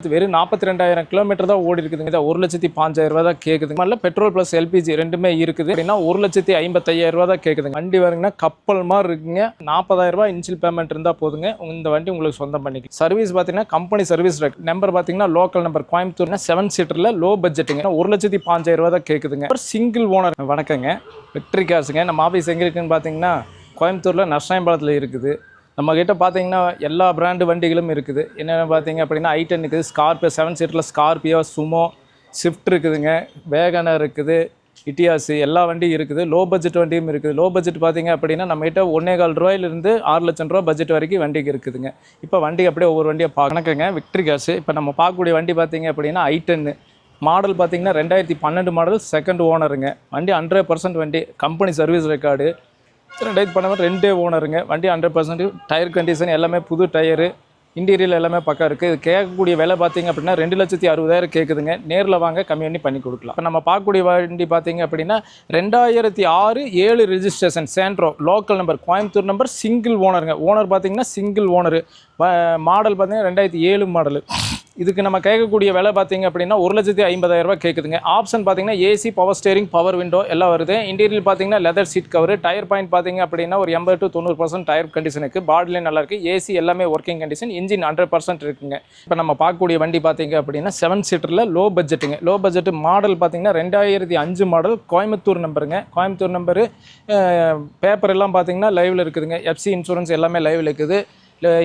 வெறும் 42,000 கிலோமீட்டர் தான் ஓடி இருக்குதுங்க. 1,05,000 தான் கேட்குதுங்க. நல்ல பெட்ரோல் ப்ளஸ் எல்பிஜி ரெண்டுமே இருக்குது. அப்படின்னா 1,55,000 தான் கேட்குதுங்க. வண்டி வருங்கன்னா கப்பல் மாதிரி இருக்குங்க. 40,000 இன்ஷியல் பேமெண்ட் இருந்தால் போதுங்க. இந்த வண்டி உங்களுக்கு சொந்தம் பண்ணிக்கலாம். சர்வீஸ் பார்த்தீங்கன்னா கம்பெனி சர்வீஸ் நம்பர் பார்த்தீங்கன்னா லோக்கல் நம்பர் கோயம்புத்தூர்னா 7 சீட்டரில் லோ பட்ஜெட்டுங்க. 1,05,000 தான் கேட்குதுங்க. ஒரு சிங்கிள் ஓனர். வணக்கங்க, விக்டரி கார்ஸுங்க. நம்ம ஆஃபீஸ் எங்கே இருக்குதுன்னு பார்த்தீங்கன்னா கோயம்புத்தூரில் நஷ்டாயம்பாளத்தில் இருக்குது. நம்மக்கிட்ட பார்த்தீங்கன்னா எல்லா பிராண்டு வண்டிகளும் இருக்குது. என்னென்ன பார்த்தீங்க அப்படின்னா i10 இருக்குது, ஸ்கார்பியோ 7 சீட்டரில் ஸ்கார்பியோ, சுமோ, ஸ்விஃப்ட் இருக்குதுங்க, வேகனர் இருக்குது, இட்டியாஸ் எல்லா வண்டியும் இருக்குது. லோ பட்ஜெட் வண்டியும் இருக்குது. லோ பட்ஜெட் பார்த்தீங்க அப்படின்னா நம்மகிட்ட 1,4 ரூபாயிலிருந்து 6 லட்சம் ரூபா பட்ஜெட் வரைக்கும் வண்டிக்கு இருக்குதுங்க. இப்போ வண்டி அப்படியே ஒவ்வொரு வண்டியை பார்க்கணுங்க. விக்டரி கார்ஸ் இப்போ நம்ம பார்க்கக்கூடிய வண்டி பார்த்தீங்க அப்படின்னா i10 மாடல் பார்த்தீங்கன்னா 2012 மாடல், செகண்ட் ஓனருங்க. வண்டி 100% வண்டி, கம்பெனி சர்வீஸ் ரெக்கார்டு. 2012 ரெண்டே ஓனருங்க. வண்டி 100% டயர் கண்டிஷன் எல்லாமே புது டயரு, இன்டீரியல் எல்லாமே பக்கம் இருக்குது. இது கேட்கக்கூடிய விலை பார்த்தீங்க அப்படின்னா 2,60,000 கேட்குதுங்க. நேரில் வாங்க கம்மி பண்ணி கொடுக்கலாம். இப்போ நம்ம பார்க்கக்கூடிய வண்டி பார்த்தீங்க அப்படின்னா 2006 7 registration Santro local number Coimbatore number, single ஓனருங்க. ஓனர் பார்த்தீங்கன்னா சிங்கிள் ஓனரு. மாடல் பார்த்தீங்கன்னா 2007 மாடலு. இதுக்கு நம்ம கேட்கக்கூடிய விலை பார்த்தீங்க அப்படின்னா 1,50,000 கேட்குதுங்க. ஆப்ஷன் பார்த்தீங்கன்னா AC, power steering, power window எல்லாம் வருது. இன்டீரியல் பார்த்தீங்கன்னா leather seat cover. Tyre point பார்த்தீங்க அப்படின்னா ஒரு 80 to 90% டயர் கண்டிஷன் இருக்குது. பாடிலையும் நல்லா இருக்குது. ஏசி எல்லாமே ஒர்க்கிங் கண்டிஷன். இன்ஜின் 100% இருக்குங்க. இப்போ நம்ம பார்க்கக்கூடிய வண்டி பார்த்தீங்க அப்படின்னா 7 சீட்டரில் லோ பட்ஜெட்டுங்க. லோ பட்ஜெட் மாடல் பார்த்தீங்கன்னா 2005 மாடல், கோயம்புத்தூர் நம்பருங்க. கோயம்புத்தூர் நம்பரு. பேப்பர் எல்லாம் பார்த்தீங்கன்னா லைவில் இருக்குதுங்க. எஃப்சி இன்சூரன்ஸ் எல்லாமே லைவில் இருக்குது.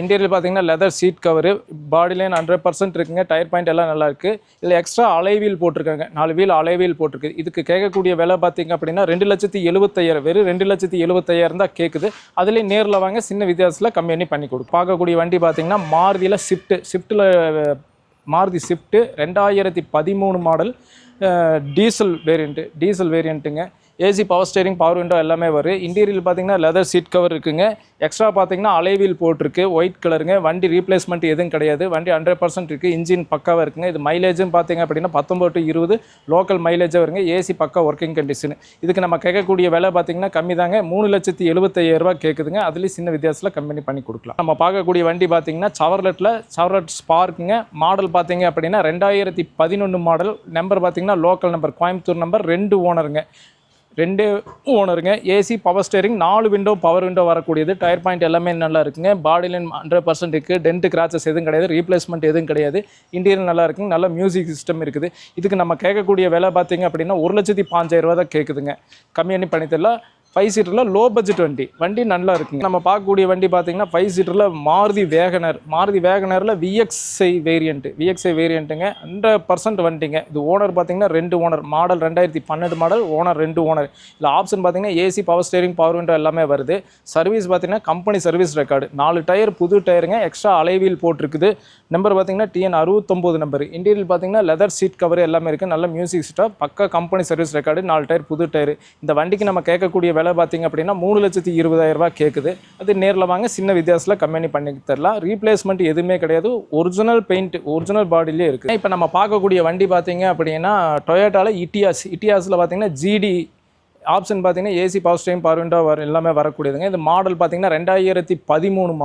இன்டீரியல் பார்த்தீங்கன்னா leather seat cover. Body line 100% இருக்குங்க. டயர் பாயிண்ட் எல்லாம் நல்லா இருக்குது. இதில் எக்ஸ்ட்ரா அலைவீல் போட்டிருக்காங்க. 4 வீல் அலைவீல் போட்டிருக்கு. இதுக்கு கேட்கக்கூடிய விலை பார்த்தீங்க அப்படின்னா 2,70,000, வெறும் 2,70,000 தான் கேட்குது. அதுலேயும் நேரில் வாங்க சின்ன வித்தியாசத்தில் கம்மி பண்ணி கொடுக்கும். பார்க்கக்கூடிய வண்டி பார்த்தீங்கன்னா மாருதியில் ஸ்விஃப்ட்டில் மாருதி ஸ்விஃப்ட்டு 2013 மாடல், டீசல் வேரியண்ட்டுங்க. AC, power steering, power window எல்லாமே வரும். இன்டீரியல் பார்த்தீங்கன்னா லெதர் சீட் கவர் இருக்குங்க. எக்ஸ்ட்ரா பார்த்தீங்கன்னா அலைவீல் போட்டிருக்கு, ஒயிட் கலருங்க. வண்டி ரீப்ளேஸ்மெண்ட் எதுவும் கிடையாது. வண்டி 100% இருக்குது. இன்ஜின் பக்காவாக இருக்குங்க. இது மைலேஜும் பார்த்தீங்க அப்படின்னா 19 to 20 லோக்கல் மைலேஜாக வருங்க. ஏசி பக்கா ஒர்க்கிங் கண்டிஷன். இதுக்கு நம்ம கேட்கக்கூடிய விலை பார்த்தீங்கன்னா கம்மி தாங்க. 3,70,000 கேட்குதுங்க. அதுலேயும் சின்ன வித்தியாசத்தில் கம்மி பண்ணி கொடுக்கலாம். நம்ம பார்க்கக்கூடிய வண்டி பார்த்தீங்கன்னா சவர்லெட் ஸ்பார்க்குங்க. மாடல் பார்த்தீங்க அப்படின்னா 2011 மாடல். நம்பர் பார்த்தீங்கன்னா லோக்கல் நம்பர் கோயம்புத்தூர் நம்பர், 2 ஓனருங்க. AC, power steering, 4 window power window வரக்கூடியது. டயர் பாயிண்ட் எல்லாமே நல்லா இருக்குங்க. பாடி லைன் 100% இருக்குது. டென்ட் கிராச்சஸ் எதுவும் கிடையாது. ரீப்ளேஸ்மெண்ட் எதுவும் கிடையாது. இன்டீரியல் நல்லா இருக்குங்க. நல்ல மியூசிக் சிஸ்டம் இருக்குது. இதுக்கு நம்ம கேட்கக்கூடிய விலை பார்த்தீங்க அப்படின்னா 1,05,000 தான் கேட்குதுங்க. கம்மி பண்ணி தரலாம். 5 சீட்டரில் லோ பட்ஜெட் வண்டி நல்லா இருக்குங்க. நம்ம பார்க்கக்கூடிய வண்டி பார்த்தீங்கன்னா 5 சீட்டரில் மாருதி வேகனரில் விஎக்ஸ்ஐ வேரியண்ட்டுங்க. 100% வண்டிங்க. இது ஓனர் பார்த்தீங்கன்னா 2 owner. Model 2012 model, owner 2 owner. இதில் ஆப்ஷன் பார்த்தீங்கன்னா AC, power steering, power window எல்லாமே வருது. சர்வீஸ் பார்த்தீங்கன்னா கம்பெனி சர்வீஸ் ரெக்கார்டு. 4 டயர் புது டயருங்க. எக்ஸ்ட்ரா அலைவீல் போட்டிருக்குது. நம்பர் பார்த்தீங்கன்னா TN 69 நம்பர். இன்டீரியல் பார்த்தீங்கன்னா லெதர் சீட் கவர் எல்லாமே இருக்குது. நல்ல மியூசிக் சிஸ்டம், பக்கா கம்பெனி சர்வீஸ் ரெக்கார்டு. 4 டயர் புது டயர். இந்த வண்டிக்கு நம்ம கேட்கக்கூடிய விலை பார்த்தீங்க அப்படின்னா 3,20,000 கேட்குது. அது நேரில் வாங்க சின்ன வித்தியாசத்தில் கம்மி பண்ணி தரலாம். ரீப்ளேஸ்மெண்ட் எதுவுமே கிடையாது. ஒரிஜினல் பெயிண்ட், ஒரிஜினல் பாடியிலே இருக்குது. இப்போ நம்ம பார்க்கக்கூடிய வண்டி பார்த்தீங்க அப்படின்னா டொயோட்டாவில் இட்டியாஸில் பார்த்தீங்கன்னா ஜிடி ஆப்ஷன் பார்த்தீங்கன்னா AC, power steering, power window எல்லாமே வரக்கூடியதுங்க. இந்த மாடல் பார்த்தீங்கன்னா 2013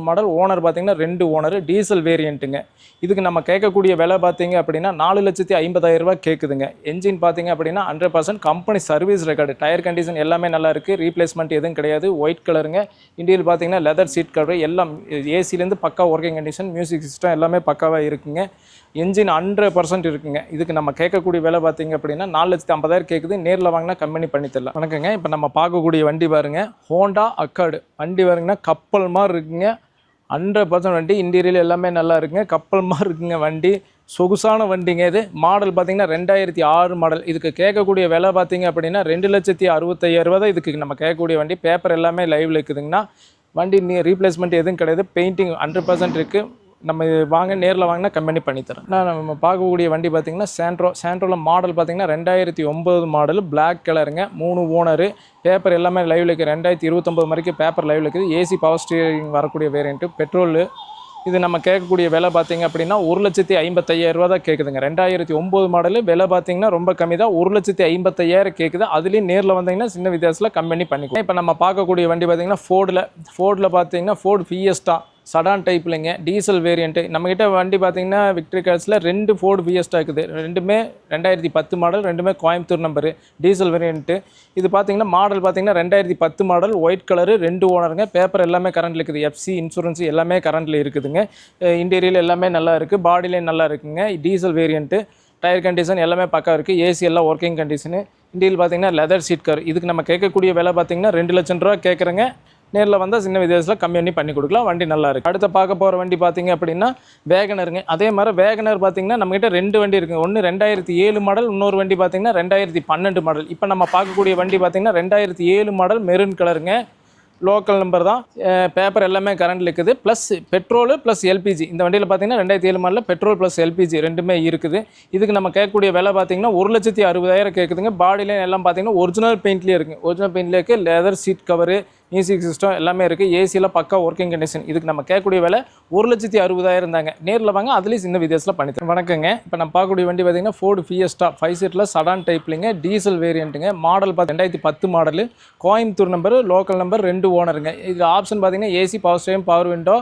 மாடல். ஓனர் பார்த்தீங்கன்னா 2 ஓனர். டீசல் வேரியண்ட்டுங்க. இதுக்கு நம்ம கேட்கக்கூடிய விலை பார்த்தீங்க அப்படின்னா 4,50,000 கேட்குதுங்க. என்ஜின் பார்த்தீங்க அப்படின்னா 100% company service record. Tyre condition எல்லாமே நல்லா இருக்குது. ரீப்ளேஸ்மெண்ட் எதுவும் கிடையாது. ஒயிட் கலருங்க. இன்டீரியல் பார்த்தீங்கன்னா லெதர் சீட் கவர் எல்லாம். ஏசிலேருந்து பக்கா ஒர்க்கிங் கண்டிஷன், மியூசிக் சிஸ்டம் எல்லாமே பக்காவாக இருக்குங்க. என்ஜின் 100% இருக்குங்க. இதுக்கு நம்ம கேட்கக்கூடிய விலை பார்த்தீங்க அப்படின்னா 4,50,000 கேட்குது. நேரில் வாங்கினா கம்மி பண்ணி தரலாம். வணக்கங்க, இப்போ நம்ம பார்க்கக்கூடிய வண்டி பாருங்க, ஹோண்டா அக்கார்டு வண்டி பாருங்கன்னா கப்பல் மாதிரி இருக்குங்க. 100% வண்டி. இன்டீரியல் எல்லாமே நல்லா இருக்குங்க. கப்பல் மாதிரி இருக்குங்க வண்டி. சொகுசான வண்டிங்க. இது மாடல் பார்த்தீங்கன்னா 2006 மாடல். இதுக்கு கேட்கக்கூடிய விலை பார்த்தீங்க அப்படின்னா 2,65,000 தான் இதுக்கு நம்ம கேட்கக்கூடிய வண்டி. பேப்பர் எல்லாமே லைவில் இருக்குதுங்கன்னா. வண்டி ரீப்ளேஸ்மெண்ட் எதுவும் கிடையாது. பெயிண்டிங் 100% இருக்குது. நம்ம வாங்க நேரில் வாங்கினா கம்மி பண்ணி தரேன். நம்ம பார்க்கக்கூடிய வண்டி பார்த்தீங்கன்னா சாண்ட்ரோவில் மாடல் பார்த்தீங்கன்னா 2009 மாடல், பிளாக் கலருங்க. 3 ஓனரு. பேப்பர் எல்லாமே லைவில் இருக்குது. 2029 வரைக்கும் பேப்பர் லைவில் இருக்குது. ஏசி, பவர் ஸ்டீரிங் வரக்கூடிய வேரியண்ட்டு. பெட்ரோலு. இது நம்ம கேட்கக்கூடிய விலை பார்த்தீங்க அப்படின்னா 1,55,000 தான் கேட்குதுங்க. 2009 மாடலு. விலை பார்த்தீங்கன்னா ரொம்ப கம்மி தான். 1,55,000 கேட்குது. அதுலேயும் நேரில் வந்தீங்கன்னா சின்ன வித்தியாசத்தில் கம்மி பண்ணிக்கலாம். இப்போ நம்ம பார்க்கக்கூடிய வண்டி பார்த்தீங்கன்னா ஃபோர்டில் பார்த்தீங்கன்னா ஃபோர்டு ஃபியஸ்டா சடான் டைப்லைங்க டீசல் வேரியண்ட்டு நம்மக்கிட்ட வண்டி பார்த்தீங்கன்னா விக்டரி கார்ஸில் 2 ஃபோர்டு ஃபியஸ்டா இருக்குது. ரெண்டுமே 2010 மாடல், ரெண்டுமே கோயம்புத்தூர் நம்பரு, டீசல் வேரியண்ட்டு. இது பார்த்தீங்கன்னா மாடல் பார்த்தீங்கன்னா 2010 மாடல், ஒயிட் கலரு, 2 ஓனருங்க. பேப்பர் எல்லாமே கரண்டில் இருக்குது. எஃப்சி இன்சூரன்ஸ் எல்லாமே கரண்டில் இருக்குதுங்க. இன்டீரியல் எல்லாமே நல்லா இருக்குது, பாடிலையும் நல்லா இருக்குங்க. Diesel variant. டயர் கண்டிஷன் எல்லாமே பக்கா இருக்குது. ஏசி எல்லாம் ஒர்க்கிங் கண்டிஷனு. இன்டீரியல் பார்த்தீங்கன்னா லெதர் சீட் கவர். இதுக்கு நம்ம கேட்கக்கூடிய விலை பார்த்தீங்கன்னா 2 லட்சம் ரூபா கேட்குறேங்க. நேரில் வந்தால் சின்ன வித்தியாசத்தில் கம்மி பண்ணி கொடுக்கலாம். வண்டி நல்லா இருக்குது. அடுத்து பார்க்க போகிற வண்டி பார்த்தீங்க அப்படின்னா வேகனருங்க. அதே மாதிரி வேகனர் பார்த்தீங்கன்னா நம்மகிட்ட 2 வண்டி இருக்குங்க. ஒன்று 2007 மாடல், இன்னொரு வண்டி பார்த்தீங்கன்னா 2012 மாடல். இப்போ நம்ம பார்க்கக்கூடிய வண்டி பார்த்தீங்கன்னா 2007 மாடல், மெரூன் கலருங்க. லோக்கல் நம்பர் தான். பேப்பர் எல்லாமே கரண்ட் இருக்குது. Plus petrol plus LPG. இந்த வண்டியில் பார்த்தீங்கன்னா 2007 மாடலில் பெட்ரோல் ப்ளஸ் எல்பிஜி ரெண்டுமே இருக்குது. இதுக்கு நம்ம கேட்கக்கூடிய விலை பார்த்தீங்கன்னா 1,60,000 கேட்குதுங்க. பாடியில எல்லாம் பார்த்தீங்கன்னா ஒரிஜினல் பெயிண்ட்லேயே இருக்குது. ஒரிஜினல் பெயிண்ட்லேயே இருக்குது. Leather seat cover, music system எல்லாமே இருக்குது. ஏசியில் பக்கா ஒர்க்கிங் கண்டிஷன். இதுக்கு நம்ம கேட்கக்கூடிய விலை 1,60,000 தாங்க. நேரில் வாங்க, அதுலேயும் சின்ன வித்தியாசத்தில் பண்ணித்தரேன். வணக்கங்க. இப்போ நம்ம பார்க்கக்கூடிய வண்டி பார்த்தீங்கன்னா ஃபோர்டு ஃபியஸ்டா 5 சீட்டில் சடான் டைப்லிங்க, டீசல் வேரியண்ட்டுங்க. Model 2010 model, Coimbatore number, local number, 2 ஓனருங்க. இது ஆப்ஷன் பார்த்தீங்கன்னா AC, power steering, power window,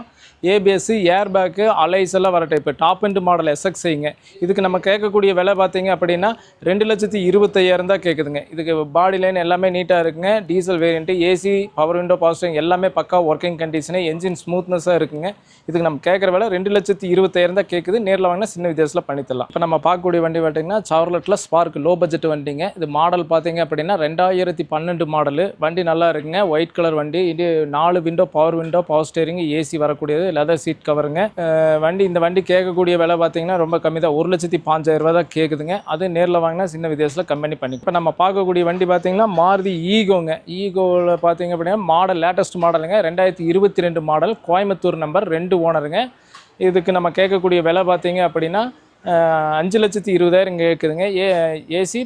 ABS, air bag, alloys எல்லாம் வர டைப்பு. டாப் எண்ட் மாடல் எஸ்எக்ஸ்ஐங்க. இதுக்கு நம்ம கேட்கக்கூடிய விலை பார்த்தீங்க அப்படின்னா 2,25,000 தான் கேட்குதுங்க. இதுக்கு பாடி லைன் எல்லாமே நீட்டாக இருக்குங்க. Diesel variant, AC, power window, power steering எல்லாமே பக்கா ஒர்க்கிங் கண்டிஷனு. என்ஜின் ஸ்மூத்னஸாக இருக்குங்க. இதுக்கு நம்ம கேட்குற விலை 2,20,000 தான் கேட்குது. நேரில் வாங்கினா சின்ன வித்தியாசத்தில் பண்ணித்தரலாம். இப்போ நம்ம பார்க்கக்கூடிய வண்டி பார்த்தீங்கன்னா சார்லட்டில் ஸ்பார்க் லோ பட்ஜெட் வண்டிங்க. இது மாடல் பார்த்தீங்க அப்படின்னா 2012 மாடலு. வண்டி நல்லா இருக்குங்க. ஒயிட் கலர் வண்டி. இது 4 விண்டோ, பவர் ஸ்டீரிங், ஏசி வரக்கூடியது, லெதர் சீட் கவருங்க. இந்த வண்டி கேட்கக்கூடிய விலை பார்த்தீங்கன்னா ரொம்ப கம்மி தான். 1,05,000 தான் கேட்குதுங்க. அது நேரில் வாங்கினா சின்ன வித்தியாசத்தில் கம்மி பண்ணி. இப்போ நம்ம பார்க்கக்கூடிய வண்டி பார்த்தீங்கன்னா மாருதி ஈகோங்க. ஈகோவில் பார்த்தீங்க அப்படின்னா மாடல் லேட்டஸ்ட் மாடலுங்க. 2022 மாடல், கோயம்புத்தூர் நம்பர், 2 ஓனருங்க. இதுக்கு நம்ம கேட்கக்கூடிய விலை பார்த்தீங்க அப்படின்னா 5,20,000 கேட்குதுங்க. ஏசி,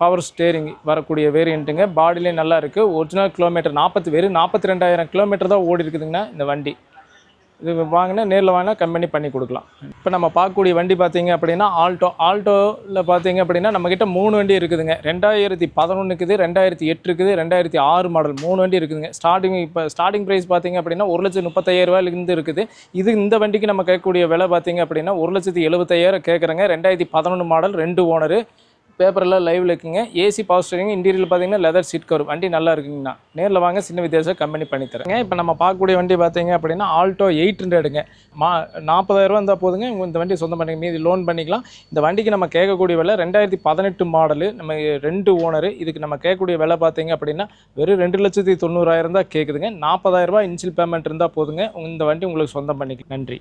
பவர் ஸ்டேரிங் வரக்கூடிய வேரியண்ட்டுங்க. பாடிலையும் நல்லா இருக்குது. ஒரிஜினல் கிலோமீட்டர் 42,000 கிலோமீட்டர் தான் ஓடி இருக்குதுங்கண்ணா இந்த வண்டி. இது வாங்கினா நேரில் வாங்கினா கம்பெனி பண்ணி கொடுக்கலாம். இப்போ நம்ம பார்க்கக்கூடிய வண்டி பார்த்தீங்க அப்படின்னா ஆல்டோவில் பார்த்தீங்க அப்படின்னா நம்மக்கிட்ட 3 வண்டி இருக்குதுங்க. 2011 இருக்குது, 2008 இருக்குது, 2006 மாடல் 3 வண்டி இருக்குதுங்க. ஸ்டார்டிங் ப்ரைஸ் பார்த்தீங்க அப்படின்னா 1,35,000 இருக்குது. இந்த வண்டிக்கு நம்ம கேட்கக்கூடிய விலை பார்த்தீங்க அப்படின்னா 1,70,000 கேட்குறேங்க. 2011 மாடல், 2 ஓனரு. பேப்பரெல்லாம் லைவில் இருக்குங்க. ஏசி, பவர் ஸ்டீரிங், இன்டீரியல் பார்த்தீங்கன்னா லெதர் சீட் கவர். வண்டி நல்லா இருக்குங்கண்ணா. நேரில் வாங்க, சின்ன வித்தியாசம் கம்பெனி பண்ணித்தரேங்க. இப்போ நம்ம பார்க்கக்கூடிய வண்டி பார்த்தீங்க அப்படின்னா ஆல்டோ 800ங்க. 40,000 இருந்தால் போதுங்க. இந்த வண்டி சொந்தம் பண்ணிக்க, மீதி லோன் பண்ணிக்கலாம். இந்த வண்டிக்கு நம்ம கேட்கக்கூடிய விலை 2018 மாடலு, நம்ம 2 ஓனரு. இதுக்கு நம்ம கேட்கக்கூடிய விலை பார்த்தீங்க அப்படின்னா வெறும் 2,90,000 தான் கேட்குதுங்க. 40,000 இன்ஷியல் பேமெண்ட் இருந்தால் போதுங்க. இந்த வண்டி உங்களுக்கு சொந்தம் பண்ணிக்கலாம். நன்றி.